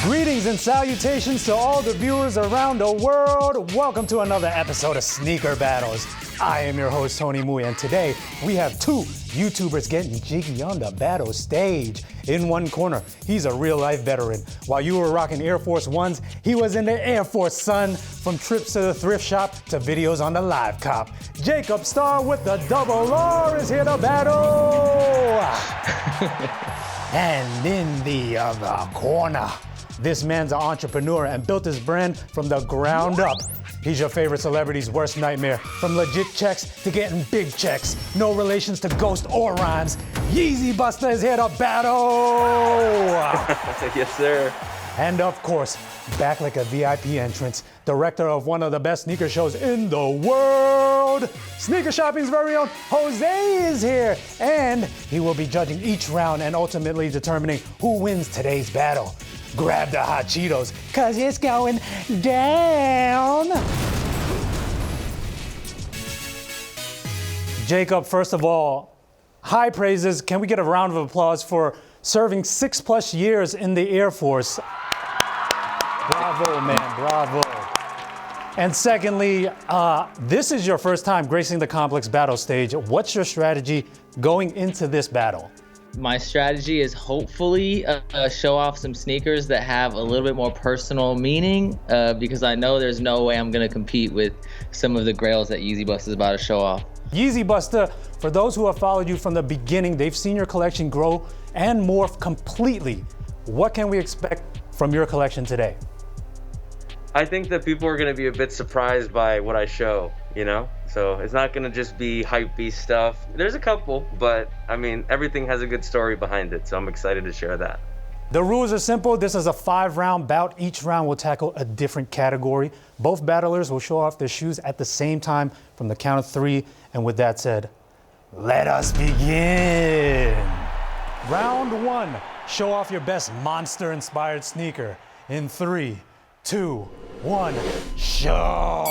Greetings and salutations to all the viewers around the world. Welcome to another episode of Sneaker Battles. I am your host, Tony Mui, and today we have two YouTubers getting jiggy on the battle stage. In one corner, he's a real-life veteran. While you were rocking Air Force Ones, he was in the Air Force, son. From trips to the thrift shop to videos on the live cop. Jacob Starr with the double R is here to battle. And in the other corner, this man's an entrepreneur and built his brand from the ground up. He's your favorite celebrity's worst nightmare. From legit checks to getting big checks. No relations to Ghost or Rhymes. Yeezy Busta is here to battle! Yes, sir. And of course, back like a VIP entrance, director of one of the best sneaker shows in the world. Sneaker shopping's very own Jose is here. And he will be judging each round and ultimately determining who wins today's battle. Grab the hot Cheetos, cause it's going down. Jacob, first of all, high praises. Can we get a round of applause for serving 6+ years in the Air Force? Bravo, man, bravo. And secondly, this is your first time gracing the Complex battle stage. What's your strategy going into this battle? My strategy is hopefully show off some sneakers that have a little bit more personal meaning because I know there's no way I'm going to compete with some of the grails that Yeezy Busta is about to show off. Yeezy Busta, for those who have followed you from the beginning, they've seen your collection grow and morph completely. What can we expect from your collection today? I think that people are going to be a bit surprised by what I show, you know? So it's not going to just be hype beast stuff. There's a couple, but I mean, everything has a good story behind it, so I'm excited to share that. The rules are simple. This is a 5-round bout. Each round will tackle a different category. Both battlers will show off their shoes at the same time from the count of 3. And with that said, let us begin. Round 1, show off your best monster-inspired sneaker. In 3, 2, 1, show.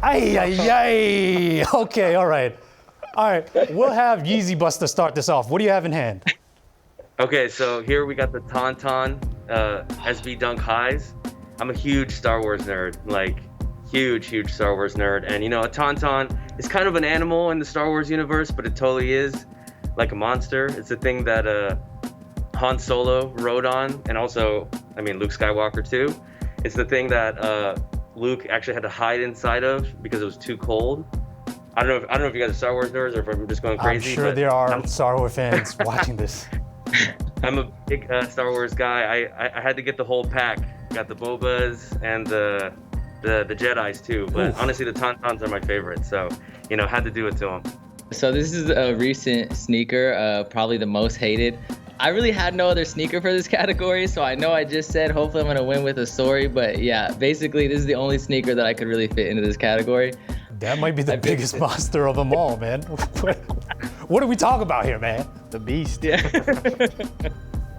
Ay, ay, ay. Okay, all right. All right, we'll have Yeezy Busta start this off. What do you have in hand? Okay, so here we got the Tauntaun SB Dunk Highs. I'm a huge Star Wars nerd, like huge Star Wars nerd. And you know, a Tauntaun is kind of an animal in the Star Wars universe, but it totally is like a monster. It's a thing that Han Solo rode on, and also, I mean, Luke Skywalker too. It's the thing that Luke actually had to hide inside of because it was too cold. I don't know if you guys are Star Wars nerds or if I'm just going crazy. I'm sure there are Star Wars fans watching this. I'm a big Star Wars guy. I had to get the whole pack. Got the Bobas and the Jedis too. But Oof. Honestly, the Tauntauns are my favorite. So, you know, had to do it to them. So this is a recent sneaker, probably the most hated. I really had no other sneaker for this category, so I know I just said hopefully I'm going to win with a story, but yeah, basically this is the only sneaker that I could really fit into this category. That might be the biggest monster of them all, man. What do we talk about here, man? The beast. Yeah.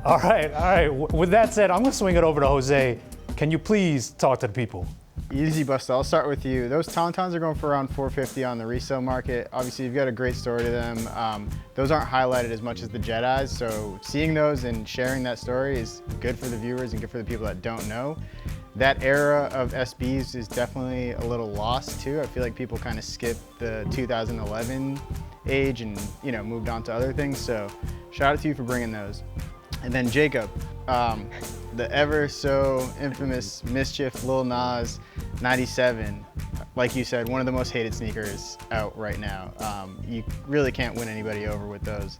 All right. With that said, I'm going to swing it over to Jose. Can you please talk to the people? Yeezy Busta, I'll start with you. Those Tauntauns are going for around $450 on the resale market. Obviously, you've got a great story to them. Those aren't highlighted as much as the Jedis, so seeing those and sharing that story is good for the viewers and good for the people that don't know. That era of SBs is definitely a little lost too. I feel like people kind of skipped the 2011 age and, you know, moved on to other things. So shout out to you for bringing those. And then Jacob, the ever so infamous Mischief Lil Nas 97. Like you said, one of the most hated sneakers out right now. You really can't win anybody over with those.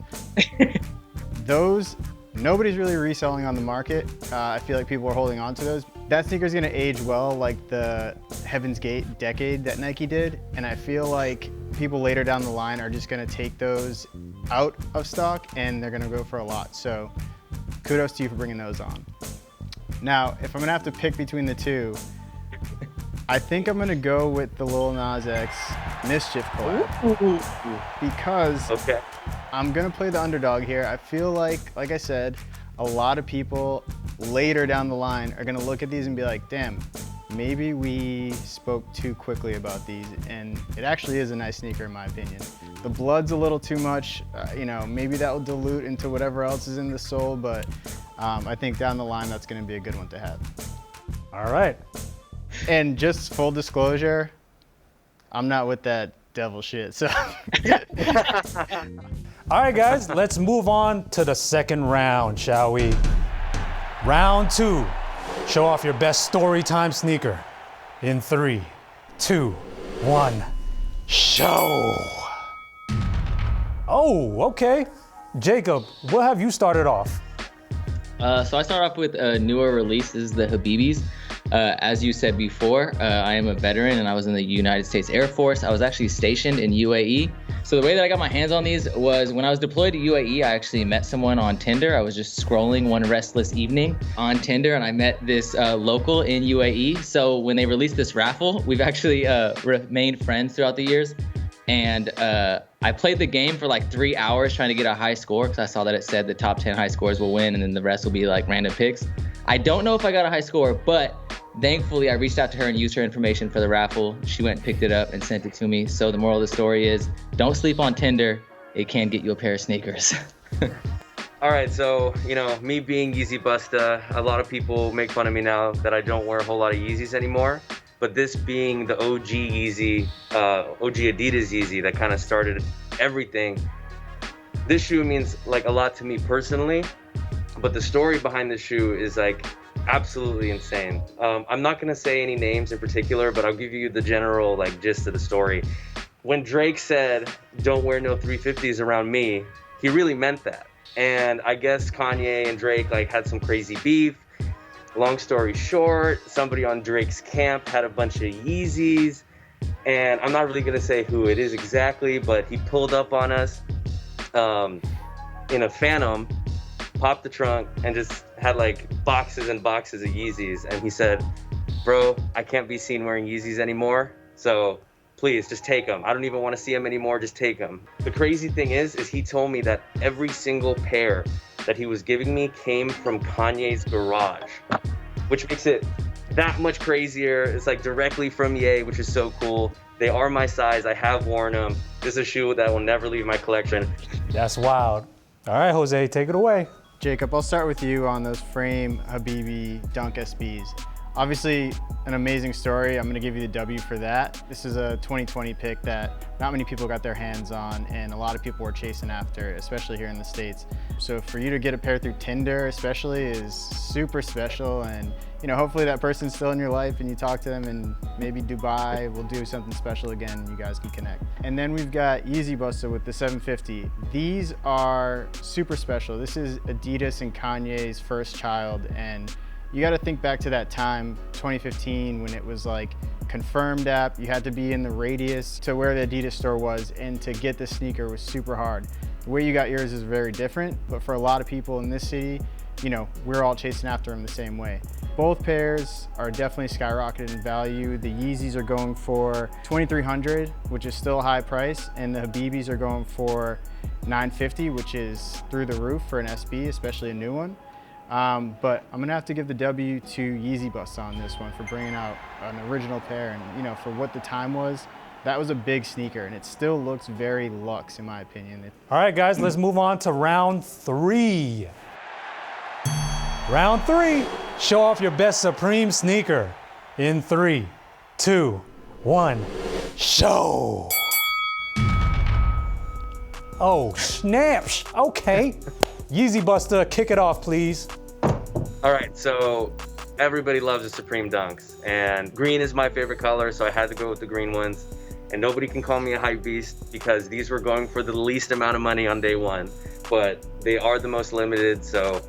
Those, nobody's really reselling on the market. I feel like people are holding on to those. That sneaker's gonna age well like the Heaven's Gate Decade that Nike did. And I feel like people later down the line are just gonna take those out of stock and they're gonna go for a lot. So kudos to you for bringing those on. Now, if I'm gonna have to pick between the two, I think I'm gonna go with the Lil Nas X Mischief collab because I'm gonna play the underdog here. I feel like I said, a lot of people later down the line are gonna look at these and be like, damn, maybe we spoke too quickly about these, and it actually is a nice sneaker in my opinion. The blood's a little too much, maybe that will dilute into whatever else is in the sole, but I think down the line, that's going to be a good one to have. All right. And just full disclosure, I'm not with that devil shit, so. All right, guys, let's move on to the second round, shall we? Round 2. Show off your best story time sneaker. In 3, 2, 1, show. Oh, okay. Jacob, we'll have you started off. So I start off with newer releases, the Habibis. As you said before, I am a veteran and I was in the United States Air Force. I was actually stationed in UAE. So the way that I got my hands on these was when I was deployed to UAE, I actually met someone on Tinder. I was just scrolling one restless evening on Tinder and I met this local in UAE. So when they released this raffle, we've actually remained friends throughout the years. And I played the game for like 3 hours trying to get a high score because I saw that it said the top 10 high scores will win and then the rest will be like random picks. I don't know if I got a high score, but thankfully I reached out to her and used her information for the raffle. She went and picked it up and sent it to me. So the moral of the story is don't sleep on Tinder. It can get you a pair of sneakers. All right, so, me being Yeezy Busta, a lot of people make fun of me now that I don't wear a whole lot of Yeezys anymore. But this being the OG Yeezy, OG Adidas Yeezy that kind of started everything, this shoe means like a lot to me personally. But the story behind this shoe is like absolutely insane. I'm not gonna say any names in particular, but I'll give you the general like gist of the story. When Drake said, "Don't wear no 350s around me," he really meant that. And I guess Kanye and Drake like had some crazy beef. Long story short, somebody on Drake's camp had a bunch of Yeezys, and I'm not really gonna say who it is exactly, but he pulled up on us in a Phantom, popped the trunk, and just had like boxes and boxes of Yeezys. And he said, "Bro, I can't be seen wearing Yeezys anymore, so please just take them. I don't even want to see them anymore, just take them." The crazy thing is he told me that every single pair that he was giving me came from Kanye's garage, which makes it that much crazier. It's like directly from Ye, which is so cool. They are my size. I have worn them. This is a shoe that will never leave my collection. That's wild. All right, Jose, take it away. Jacob, I'll start with you on those frame Habibi Dunk SBs. Obviously, an amazing story. I'm going to give you the W for that. This is a 2020 pick that not many people got their hands on and a lot of people were chasing after, especially here in the States. So for you to get a pair through Tinder especially is super special, and hopefully that person's still in your life and you talk to them and maybe Dubai will do something special again and you guys can connect. And then we've got Yeezy Busta with the 750. These are super special. This is Adidas and Kanye's first child, and you got to think back to that time, 2015, when it was like confirmed app. You had to be in the radius to where the Adidas store was, and to get the sneaker was super hard. The way you got yours is very different, but for a lot of people in this city, we're all chasing after them the same way. Both pairs are definitely skyrocketed in value. The Yeezys are going for $2,300, which is still a high price, and the Habibis are going for $950, which is through the roof for an SB, especially a new one. But I'm gonna have to give the W to Yeezy Busta on this one for bringing out an original pair, and for what the time was, that was a big sneaker, and it still looks very luxe in my opinion. All right, guys, let's move on to round 3. Round 3, show off your best Supreme sneaker. In 3, 2, 1, show. Oh, snaps. Okay. Yeezy Busta, kick it off, please. All right, so everybody loves the Supreme Dunks, and green is my favorite color, so I had to go with the green ones. And nobody can call me a hype beast because these were going for the least amount of money on day one, but they are the most limited, so,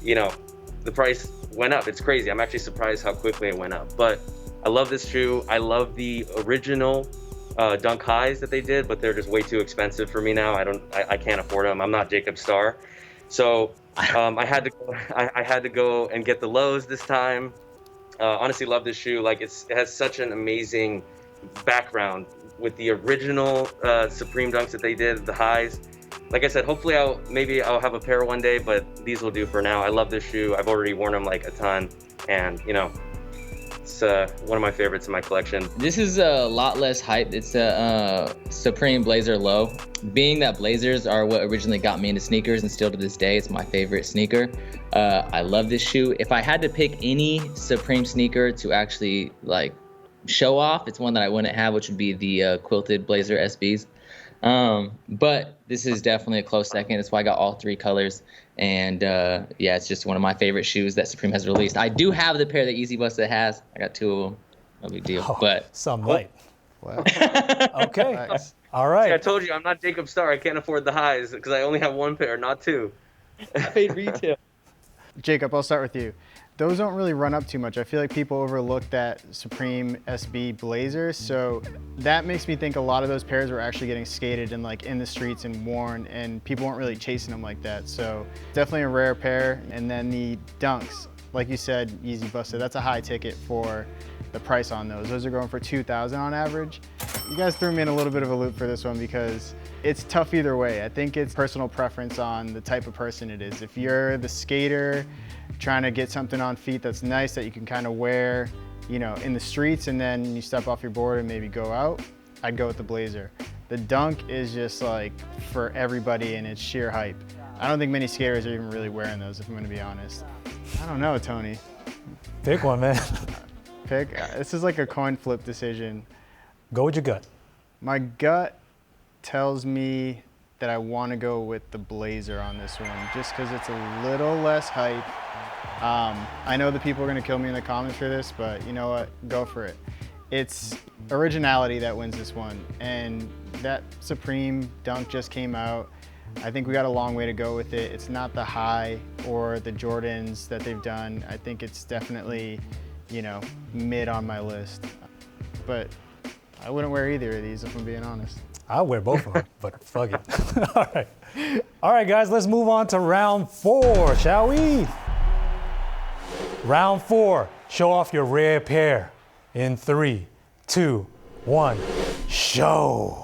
the price went up. It's crazy. I'm actually surprised how quickly it went up, but I love this shoe. I love the original Dunk highs that they did, but they're just way too expensive for me now. I can't afford them. I'm not Jacob Starr. So I had to go and get the lows this time. Honestly, love this shoe. Like it has such an amazing background with the original Supreme Dunks that they did, the highs. Like I said, hopefully I'll have a pair one day, but these will do for now. I love this shoe. I've already worn them like a ton, and It's one of my favorites in my collection. This is a lot less hype. It's a Supreme Blazer Low. Being that Blazers are what originally got me into sneakers, and still to this day, it's my favorite sneaker. I love this shoe. If I had to pick any Supreme sneaker to actually like show off, it's one that I wouldn't have, which would be the quilted Blazer SBs. But this is definitely a close second. That's why I got all 3 colors. And yeah, it's just one of my favorite shoes that Supreme has released. I do have the pair that Yeezy Busta has. I got 2 of them. No big deal. But some light. Wow. Okay. Nice. All right. See, I told you I'm not Jacob Starr. I can't afford the highs because I only have 1 pair, not 2. I paid retail. Jacob, I'll start with you. Those don't really run up too much. I feel like people overlook that Supreme SB Blazer, so that makes me think a lot of those pairs were actually getting skated and like in the streets and worn, and people weren't really chasing them like that. So definitely a rare pair. And then the Dunks, like you said, Yeezy Busta, that's a high ticket for the price on those. Those are going for $2,000 on average. You guys threw me in a little bit of a loop for this one because it's tough either way. I think it's personal preference on the type of person it is. If you're the skater trying to get something on feet that's nice that you can kind of wear, you know, in the streets, and then you step off your board and maybe go out, I'd go with the Blazer. The Dunk is just like for everybody, and it's sheer hype. I don't think many skaters are even really wearing those, if I'm gonna be honest. I don't know, Tony. Pick one, man. Pick. This is like a coin flip decision. Go with your gut. My gut tells me that I want to go with the Blazer on this one, just because it's a little less hype. I know the people are going to kill me in the comments for this, but you know what? Go for it. It's originality that wins this one, and that Supreme Dunk just came out. I think we got a long way to go with it. It's not the high or the Jordans that they've done. I think it's definitely, you know, mid on my list. But I wouldn't wear either of these if I'm being honest. I'll wear both of them, but fuck it. All right. All right, guys, let's move on to round 4, shall we? Round 4, show off your rare pair in 3, 2, 1, show.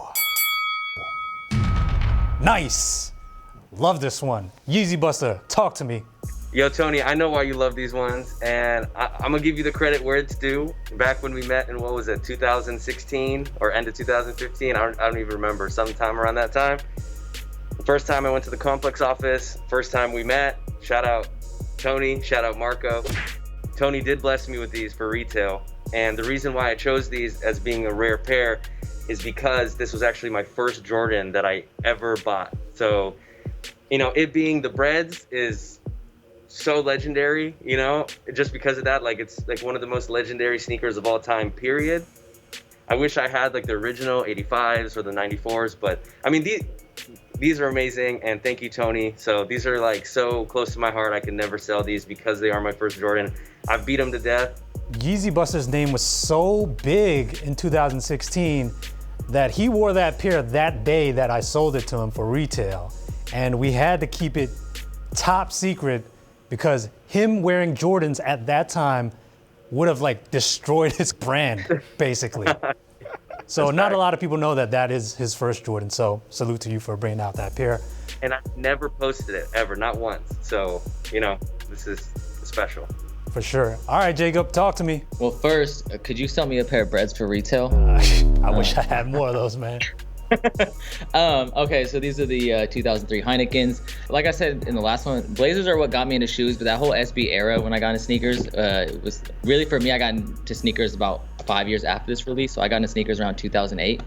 Nice. Love this one. Yeezy Busta, talk to me. Yo, Tony, I know why you love these ones, and I'm gonna give you the credit where it's due. Back when we met in, what was it, 2016 or end of 2015? I don't even remember, sometime around that time. The first time I went to the complex office, first time we met, shout out Tony, shout out Marco. Tony did bless me with these for retail, and the reason why I chose these as being a rare pair is because this was actually my first Jordan that I ever bought. So, you know, it being the Breads is so legendary, you know, just because of that. Like, it's like one of the most legendary sneakers of all time, period. I wish I had like the original 85s or the 94s, but I mean, these are amazing, and thank you, Tony. So these are like so close to my heart. I can never sell these because they are my first Jordan. I beat them to death. Yeezy Busta's name was so big in 2016 that he wore that pair that day that I sold it to him for retail. And we had to keep it top secret because him wearing Jordans at that time would have like destroyed his brand, basically. So not a lot of people know that that is his first Jordan. So salute to you for bringing out that pair. And I never posted it ever, not once. So, you know, this is special. For sure. All right, Jacob, talk to me. Well, first, could you sell me a pair of Breads for retail? I wish I had more of those, man. Okay, so these are the 2003 Heinekens. Like I said in the last one, Blazers are what got me into shoes, but that whole SB era when I got into sneakers, it was really, for me, I got into sneakers about 5 years after this release. So I got into sneakers around 2008.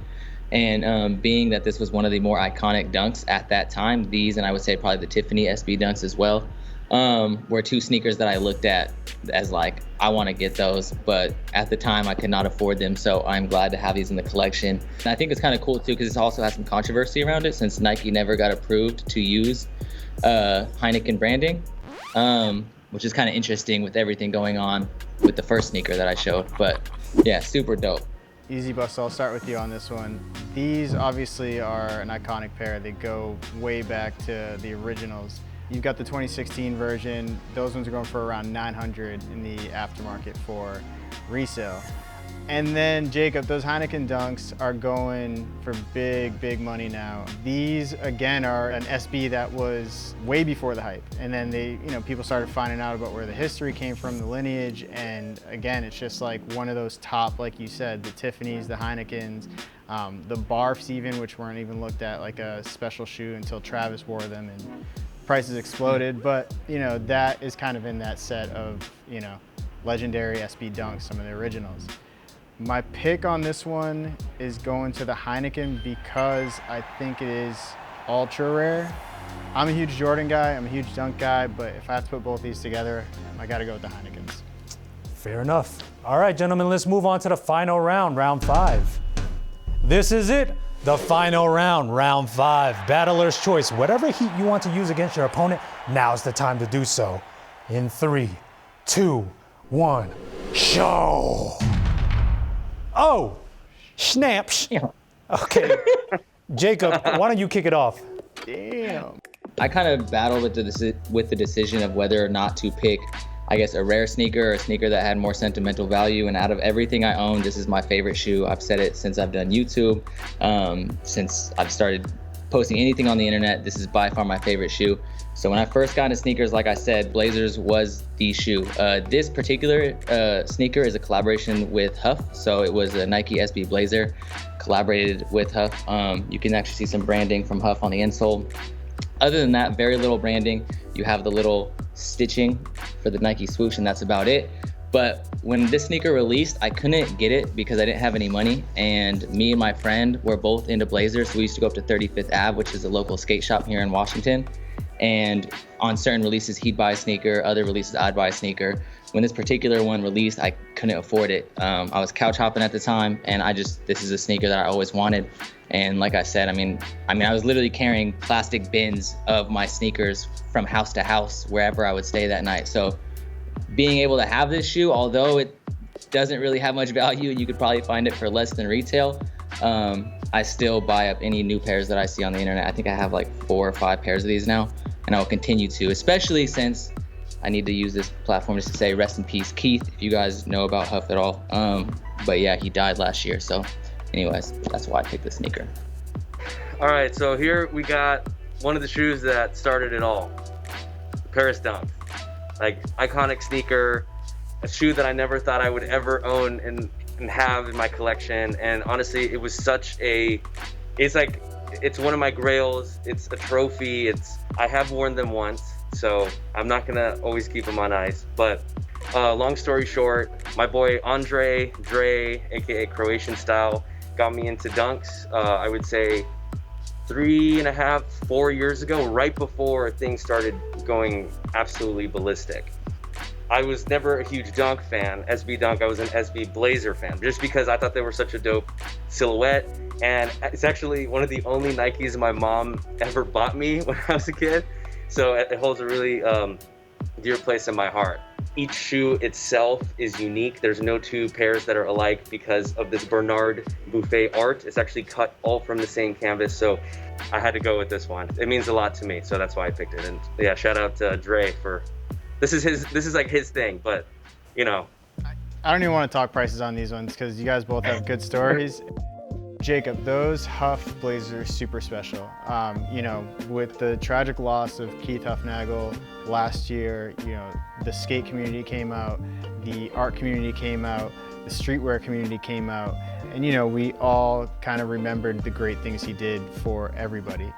And being that this was one of the more iconic dunks at that time, these, and I would say probably the Tiffany SB dunks as well, were 2 sneakers that I looked at as like, I want to get those, but at the time I could not afford them, so I'm glad to have these in the collection. And I think it's kind of cool too because it also has some controversy around it since Nike never got approved to use Heineken branding, which is kind of interesting with everything going on with the first sneaker that I showed. But yeah, super dope. Yeezy Busta, I'll start with you on this one. These obviously are an iconic pair. They go way back to the originals. You've got the 2016 version. Those ones are going for around $900 in the aftermarket for resale. And then Jacob, those Heineken Dunks are going for big money now. These again are an SB that was way before the hype. And then people started finding out about where the history came from, the lineage. And again, it's just like one of those top, like you said, the Tiffany's, the Heinekens, the Barfs even, which weren't even looked at like a special shoe until Travis wore them and prices exploded. But that is kind of in that set of, legendary SB Dunks, some of the originals. My pick on this one is going to the Heineken because I think it is ultra rare. I'm a huge Jordan guy, I'm a huge Dunk guy, but if I have to put both these together, I gotta go with the Heinekens. Fair enough. All right, gentlemen, let's move on to the final round, round 5. This is it, the final round, round 5. Battler's choice. Whatever heat you want to use against your opponent, now's the time to do so. In 3, 2, 1, show! Oh, snaps. Okay, Jacob, why don't you kick it off? Damn. I kind of battled with the decision of whether or not to pick, I guess, a rare sneaker or a sneaker that had more sentimental value. And out of everything I own, this is my favorite shoe. I've said it since I've done YouTube, since I've started posting anything on the internet. This is by far my favorite shoe. So when I first got into sneakers, like I said, Blazers was the shoe. This particular sneaker is a collaboration with Huff. So it was a Nike SB Blazer collaborated with Huff. You can actually see some branding from Huff on the insole. Other than that, very little branding. You have the little stitching for the Nike swoosh, and that's about it. But when this sneaker released, I couldn't get it because I didn't have any money. And me and my friend were both into Blazers. So we used to go up to 35th Ave, which is a local skate shop here in Washington. And on certain releases, he'd buy a sneaker. Other releases, I'd buy a sneaker. When this particular one released, I couldn't afford it. I was couch hopping at the time, and this is a sneaker that I always wanted. And like I said, I mean, I was literally carrying plastic bins of my sneakers from house to house, wherever I would stay that night. So being able to have this shoe, although it doesn't really have much value and you could probably find it for less than retail, I still buy up any new pairs that I see on the internet. I think I have like 4 or 5 pairs of these now, and I will continue to, especially since I need to use this platform just to say rest in peace, Keith, if you guys know about Huff at all. But yeah, he died last year. So anyways, that's why I picked this sneaker. All right, so here we got one of the shoes that started it all, the Paris Dunk. Like, iconic sneaker, a shoe that I never thought I would ever own and have in my collection. And honestly, it was it's one of my grails. It's a trophy. I have worn them once, so I'm not gonna always keep them on ice. But long story short, my boy Andre Dre, aka Croatian Style, got me into Dunks. I would say 3.5, 4 years ago, right before things started going absolutely ballistic. I was never a huge Dunk fan, SB Dunk. I was an SB Blazer fan, just because I thought they were such a dope silhouette. And it's actually one of the only Nikes my mom ever bought me when I was a kid. So it holds a really dear place in my heart. Each shoe itself is unique. There's no 2 pairs that are alike because of this Bernard Buffet art. It's actually cut all from the same canvas. So I had to go with this one. It means a lot to me, so that's why I picked it. And yeah, shout out to Dre for this is like his thing, but I don't even want to talk prices on these ones because you guys both have good stories. Jacob, those Huff Blazers super special. With the tragic loss of Keith Huffnagel last year, the skate community came out, the art community came out, the streetwear community came out, and we all kind of remembered the great things he did for everybody.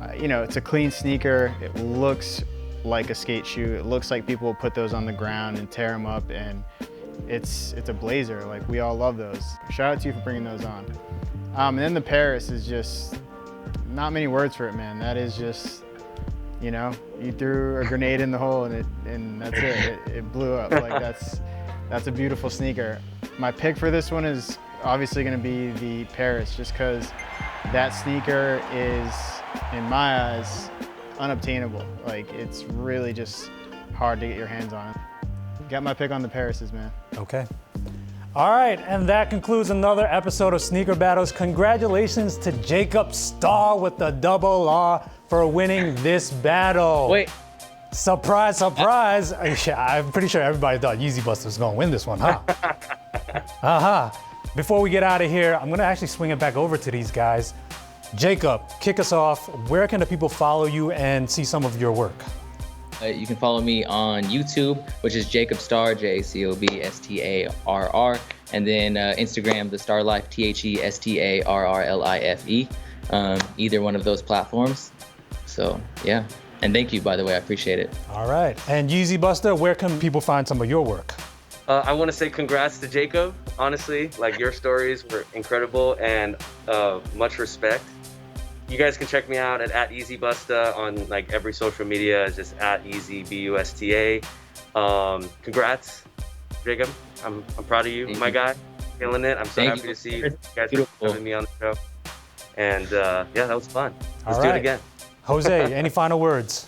It's a clean sneaker. It looks like a skate shoe. It looks like people will put those on the ground and tear them up, and it's a Blazer. Like, we all love those. Shout out to you for bringing those on. And then the Paris is just not many words for it, man. That is just, you threw a grenade in the hole and that's it. It blew up. Like, that's a beautiful sneaker. My pick for this one is obviously going to be the Paris, just because that sneaker is, in my eyes, unobtainable. Like, it's really just hard to get your hands on. Got my pick on the Parises, man. Okay. All right, and that concludes another episode of Sneaker Battles. Congratulations to Jacob Starr with the double R for winning this battle. Wait. Surprise, surprise. I'm pretty sure everybody thought Yeezy Busta was going to win this one, huh? Before we get out of here, I'm gonna actually swing it back over to these guys. Jacob, kick us off. Where can the people follow you and see some of your work? You can follow me on YouTube, which is Jacob Starr, JacobStarr, and then Instagram, The Starr Life, TheStarrlife. Either one of those platforms. So yeah, and thank you, by the way, I appreciate it. All right, and Yeezy Busta, where can people find some of your work? I want to say congrats to Jacob. Honestly, like your stories were incredible and much respect. You guys can check me out at Yeezy Busta on like every social media. It's just at Yeezy Busta. Congrats, Jacob. I'm proud of you, my guy. Killing it. I'm so happy to see you guys having me on the show. And yeah, that was fun. Let's do it again. Jose, any final words?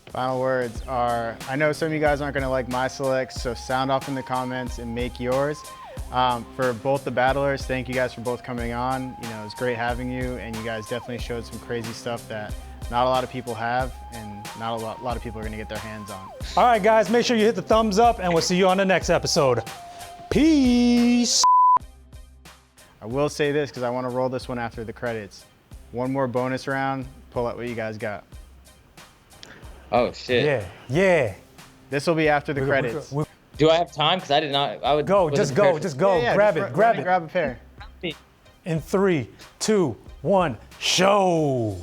Final words are, I know some of you guys aren't gonna like my selects, so sound off in the comments and make yours. For both the battlers, thank you guys for both coming on. You know, it was great having you, and you guys definitely showed some crazy stuff that not a lot of people have, and not a lot of people are gonna get their hands on. All right, guys, make sure you hit the thumbs up, and we'll see you on the next episode. Peace. I will say this, because I wanna roll this one after the credits. One more bonus round, pull out what you guys got. Oh shit. Yeah. This will be after the credits. Do I have time? Because I did not. I would just go. Yeah, grab just it. grab a pair. In 3, 2, 1, show.